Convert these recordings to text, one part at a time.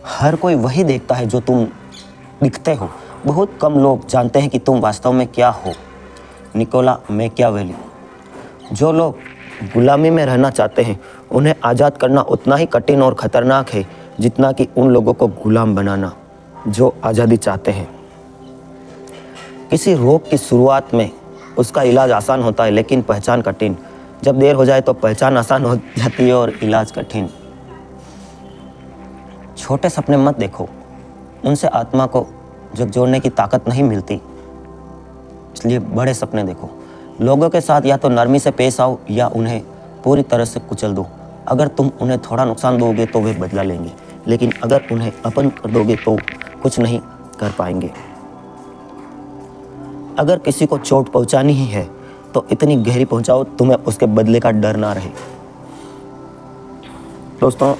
हर कोई वही देखता है जो तुम दिखते हो। बहुत कम लोग जानते हैं कि तुम वास्तव में क्या हो। Niccolo Machiavelli. जो लोग गुलामी में रहना चाहते हैं उन्हें आज़ाद करना उतना ही कठिन और ख़तरनाक है जितना कि उन लोगों को गुलाम बनाना जो आज़ादी चाहते हैं। किसी रोग की शुरुआत में उसका इलाज आसान होता है लेकिन पहचान कठिन। जब देर हो जाए तो पहचान आसान हो जाती है और इलाज कठिन। छोटे सपने मत देखो, उनसे आत्मा को झकझोरने की ताकत नहीं मिलती। इसलिए बड़े सपने देखो। लोगों के साथ या तो नरमी से पेश आओ या उन्हें पूरी तरह से कुचल दो। अगर तुम उन्हें थोड़ा नुकसान दोगे तो वे बदला लेंगे, लेकिन अगर उन्हें अपन कर दोगे तो कुछ नहीं कर पाएंगे। अगर किसी को चोट पहुंचानी ही है तो इतनी गहरी पहुंचाओ तुम्हें उसके बदले का डर ना रहे। दोस्तों,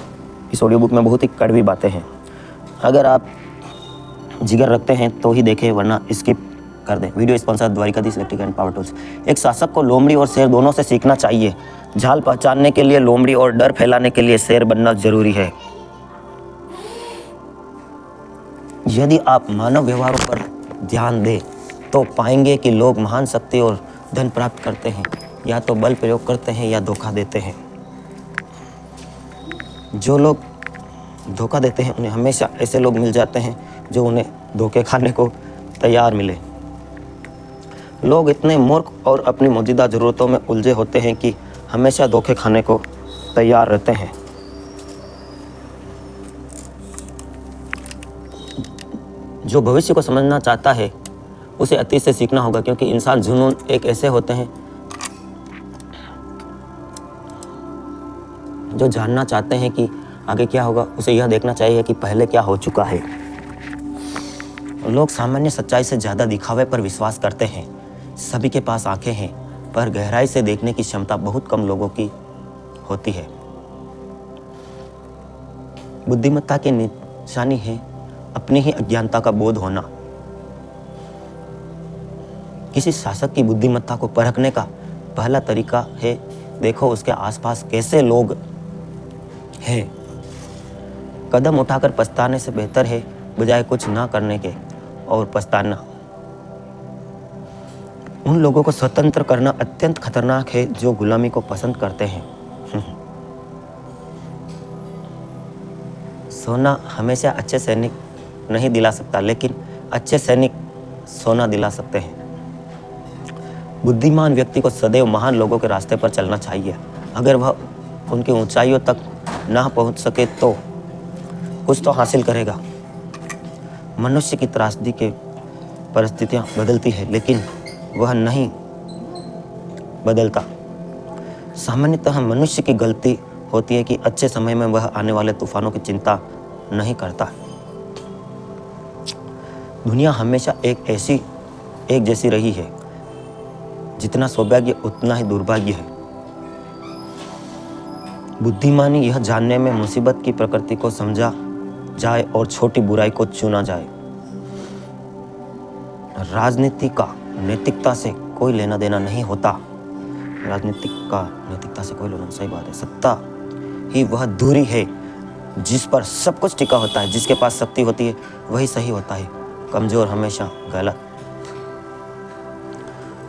इस ऑडियो बुक में बहुत ही कड़वी बातें हैं। अगर आप जिगर रखते हैं तो ही देखें, वरना स्किप कर दें। Video sponsor Dwarkadhish electric and power tools. एक शासक को लोमड़ी और शेर दोनों से सीखना चाहिए। झाल पहचानने के लिए लोमड़ी और डर फैलाने के लिए शेर बनना जरूरी है। यदि आप मानव व्यवहारों पर ध्यान दें तो पाएंगे कि लोग महान शक्ति और धन प्राप्त करते हैं या तो बल प्रयोग करते हैं या धोखा देते हैं। जो लोग धोखा देते हैं उन्हें हमेशा ऐसे लोग मिल जाते हैं जो उन्हें धोखे खाने को तैयार मिले। लोग इतने मूर्ख और अपनी मौजूदा ज़रूरतों में उलझे होते हैं कि हमेशा धोखे खाने को तैयार रहते हैं। जो भविष्य को समझना चाहता है उसे अतीत से सीखना होगा, क्योंकि इंसान जुनून एक ऐसे होते हैं जो जानना चाहते हैं कि आगे क्या होगा। उसे यह देखना चाहिए कि पहले क्या हो चुका है। लोग सामान्य सच्चाई से ज़्यादा दिखावे पर विश्वास करते हैं। सभी के पास आंखें हैं, पर गहराई से देखने की क्षमता बहुत कम लोगों की होती है। बुद्धिमत्ता की निशानी है अपनी ही अज्ञानता का बोध होना। किसी शासक की बुद्धिमत्ता को परखने का पहला तरीका है देखो उसके आसपास कैसे लोग हैं। कदम उठाकर पछताने से बेहतर है बजाय कुछ ना करने के और पछताना। उन लोगों को स्वतंत्र करना अत्यंत खतरनाक है जो गुलामी को पसंद करते हैं। सोना हमेशा अच्छे सैनिक नहीं दिला सकता, लेकिन अच्छे सैनिक सोना दिला सकते हैं। बुद्धिमान व्यक्ति को सदैव महान लोगों के रास्ते पर चलना चाहिए। अगर वह उनकी ऊंचाइयों तक ना पहुंच सके तो कुछ तो हासिल करेगा। मनुष्य की त्रासदी के परिस्थितियां बदलती है, लेकिन वह नहीं बदलता। सामान्यतः मनुष्य की गलती होती है कि अच्छे समय में वह आने वाले तूफानों की चिंता नहीं करता। दुनिया हमेशा एक जैसी रही है। जितना सौभाग्य उतना ही दुर्भाग्य है। बुद्धिमानी यह जानने में मुसीबत की प्रकृति को समझा जाए और छोटी बुराई को चुना जाए। राजनीति का नैतिकता से कोई लेना देना नहीं होता। नैतिकता से कोई लेना, सही बात है। सत्ता ही वह दूरी है जिस पर सब कुछ टिका होता है। जिसके पास शक्ति होती है वही सही होता है, कमजोर हमेशा गलत।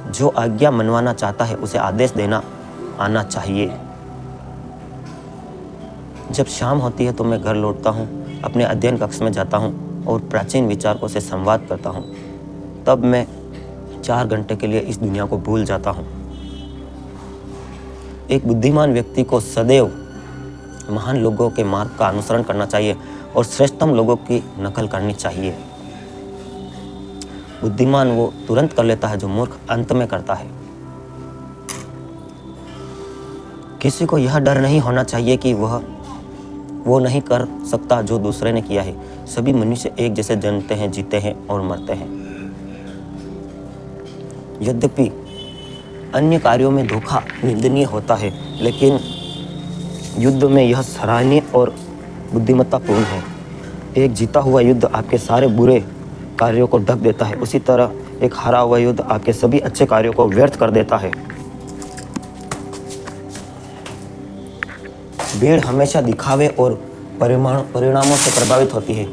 जो आज्ञा मनवाना चाहता है उसे आदेश देना आना चाहिए। जब शाम होती है तो मैं घर लौटता हूँ, अपने अध्ययन कक्ष में जाता हूँ और प्राचीन विचारकों से संवाद करता हूँ। तब मैं 4 घंटे के लिए इस दुनिया को भूल जाता हूँ। एक बुद्धिमान व्यक्ति को सदैव महान लोगों के मार्ग का अनुसरण करना चाहिए और श्रेष्ठतम लोगों की नकल करनी चाहिए। बुद्धिमान वो तुरंत कर लेता है जो मूर्ख अंत में करता है। किसी को यह डर नहीं होना चाहिए कि वो नहीं कर सकता जो दूसरे ने किया है। सभी मनुष्य एक जैसे जन्मते हैं, जीते हैं और मरते हैं। यद्यपि अन्य कार्यों में धोखा निंदनीय होता है, लेकिन युद्ध में यह सराहनीय और बुद्धिमत्तापूर्ण है। एक जीता हुआ युद्ध आपके सारे बुरे कार्यों को ढक देता है, उसी तरह एक हारा हुआ युद्ध आपके सभी अच्छे कार्यों को व्यर्थ कर देता है। भीड़ हमेशा दिखावे और परिणामों से प्रभावित होती है।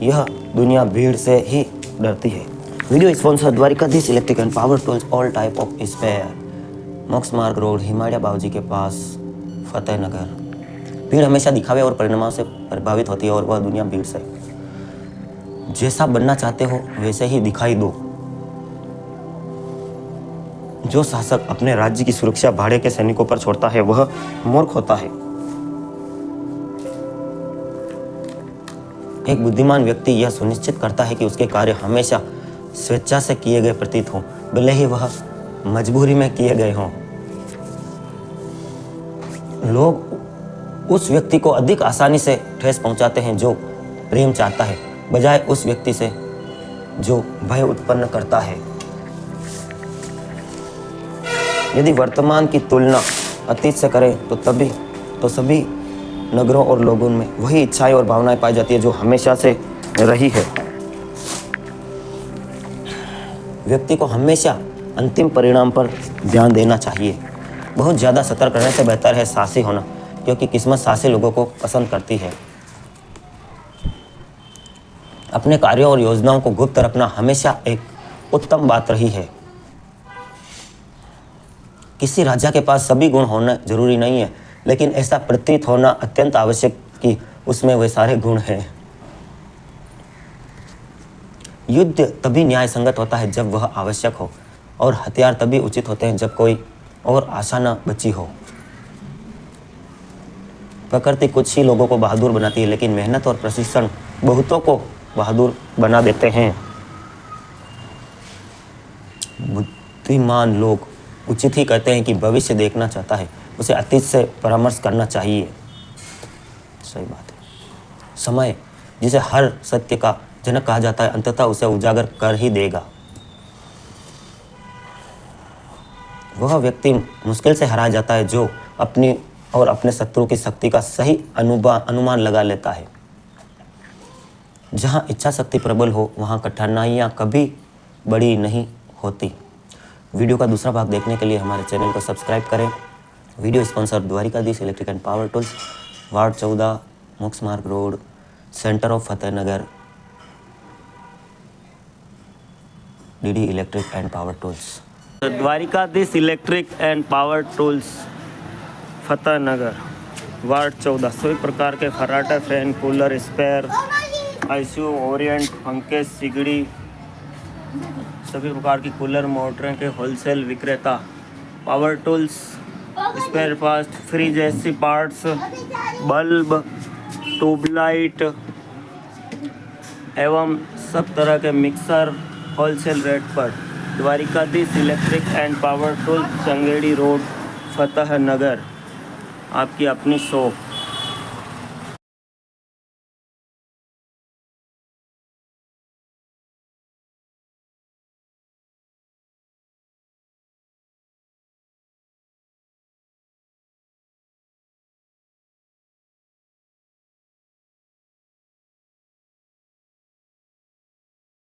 यह दुनिया भीड़ से ही डरती है। Video sponsor Dwarkadhish electric and power tools, all type of spare, Moksh Marg road, Himalaya बाबूजी के पास, फतेहनगर। भीड़ हमेशा दिखावे और परिणामों से प्रभावित होती है और वह दुनिया भीड़ से। जैसा बनना चाहते हो वैसे ही दिखाई दो। जो शासक अपने राज्य की सुरक्षा भाड़े के सैनिकों पर छोड़ता है वह मूर्ख होता है। एक बुद्धिमान व्यक्ति यह सुनिश्चित करता है कि उसके कार्य हमेशा स्वेच्छा से किए गए प्रतीत हों, भले ही वह मजबूरी में किए गए हों। लोग उस व्यक्ति को अधिक आसानी से ठेस पहुंचाते हैं जो प्रेम चाहता है, बजाय उस व्यक्ति से जो भय उत्पन्न करता है। यदि वर्तमान की तुलना अतीत से करें तो सभी नगरों और लोगों में वही इच्छाएं और भावनाएं पाई जाती है जो हमेशा से रही है। व्यक्ति को हमेशा अंतिम परिणाम पर ध्यान देना चाहिए। बहुत ज़्यादा सतर्क रहने से बेहतर है साहसी होना, क्योंकि किस्मत साहसी लोगों को पसंद करती है। अपने कार्यों और योजनाओं को गुप्त रखना हमेशा एक उत्तम बात रही है। किसी राजा के पास सभी गुण होना जरूरी नहीं है, लेकिन ऐसा प्रतीत होना अत्यंत आवश्यक कि उसमें वे सारे गुण हैं। युद्ध तभी न्याय संगत होता है जब वह आवश्यक हो, और हथियार तभी उचित होते हैं जब कोई और आशा न बची हो। प्रकृति कुछ ही लोगों को बहादुर बनाती है, लेकिन मेहनत और प्रशिक्षण बहुतों को बहादुर बना देते हैं। बुद्धिमान लोग उचित ही कहते हैं कि भविष्य देखना चाहता है उसे अतीत से परामर्श करना चाहिए। सही बात है। समय, जिसे हर सत्य का जनक कहा जाता है, अंततः उसे उजागर कर ही देगा। वह व्यक्ति मुश्किल से हरा जाता है जो अपनी और अपने शत्रु की शक्ति का सही अनुमान लगा लेता है। जहाँ इच्छा शक्ति प्रबल हो वहाँ कठिनाइयाँ कभी बड़ी नहीं होती। वीडियो का दूसरा भाग देखने के लिए हमारे चैनल को सब्सक्राइब करें। Video sponsor Dwarkadhish electric and power tools, ward 14, Moksh Marg road, centre of Fatehnagar, DD electric and power tools. Dwarkadhish electric and power tools, Fatehnagar, ward 14। सभी प्रकार के फर्राटा, fan, cooler, spare, ICU, Orient, पंखे, सिगड़ी, सभी प्रकार की कूलर, मोटरें के होलसेल विक्रेता। Power tools, spare parts, fridge, AC parts, bulb, tubelight एवं सब तरह के मिक्सर होलसेल रेट पर। Dwarkadhish electric and power tools, Changedi road, Fatehnagar. आपकी अपनी शॉप।